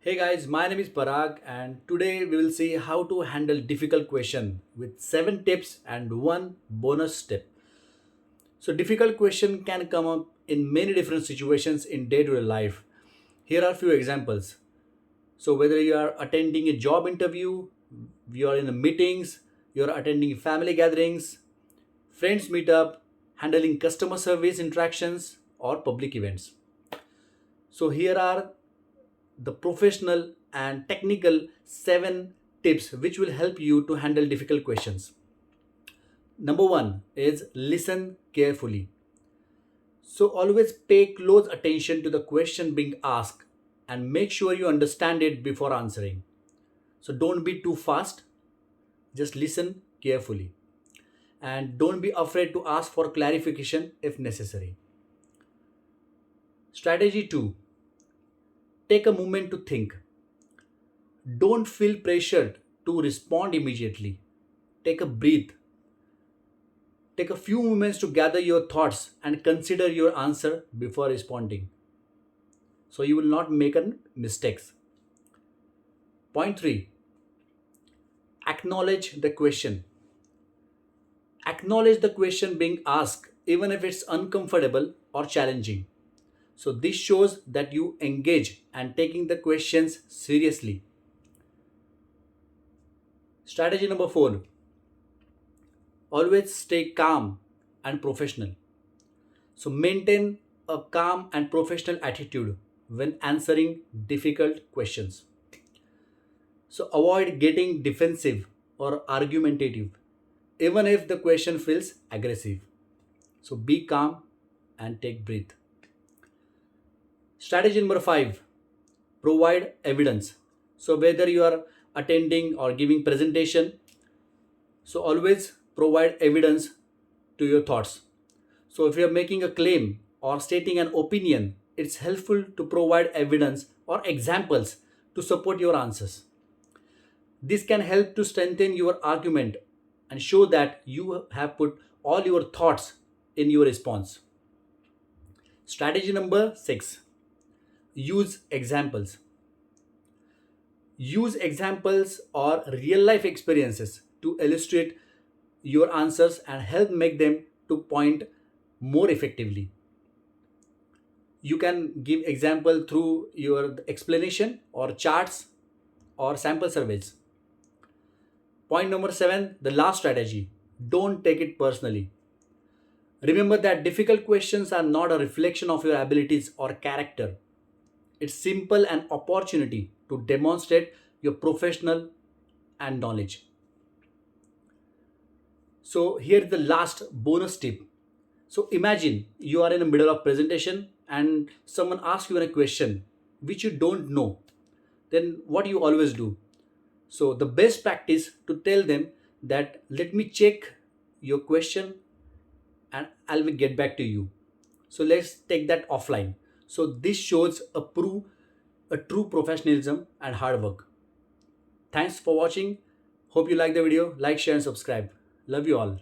Hey guys, my name is Parag and today we will see how to handle difficult question with 7 tips and one bonus tip. So difficult question can come up in many different situations in day-to-day life. Here are few examples. So whether you are attending a job interview, you are in a meetings, you are attending family gatherings, friends meetup, handling customer service interactions or public events. So here are the professional and technical 7 tips which will help you to handle difficult questions. Number 1 is listen carefully. So always pay close attention to the question being asked and make sure you understand it before answering. So don't be too fast, just listen carefully and don't be afraid to ask for clarification if necessary. Strategy 2, take a moment to think. Don't feel pressured to respond immediately. Take a breath. Take a few moments to gather your thoughts and consider your answer before responding. So you will not make mistakes. Point 3, acknowledge the question. Acknowledge the question being asked even if it's uncomfortable or challenging. So this shows that you engage and taking the questions seriously. Strategy number 4, always stay calm and professional. So maintain a calm and professional attitude when answering difficult questions. So avoid getting defensive or argumentative, even if the question feels aggressive. So be calm and take breath. Strategy number 5, provide evidence. So whether you are attending or giving presentation, so always provide evidence to your thoughts. So if you are making a claim or stating an opinion, it's helpful to provide evidence or examples to support your answers. This can help to strengthen your argument and show that you have put all your thoughts in your response. Strategy number 6, use examples. Use examples or real life experiences to illustrate your answers and help make them to point more effectively. You can give example through your explanation or charts or sample surveys. Point number 7, the last strategy, don't take it personally. Remember that difficult questions are not a reflection of your abilities or character. It's simple an opportunity to demonstrate your professional and knowledge. So here's the last bonus tip. So imagine you are in the middle of presentation and someone asks you a question which you don't know. Then what you always do? So the best practice to tell them that let me check your question and I will get back to you. So let's take that offline. So this shows a true professionalism and hard work. Thanks for watching. Hope you like the video. Like, share, and subscribe. Love you all.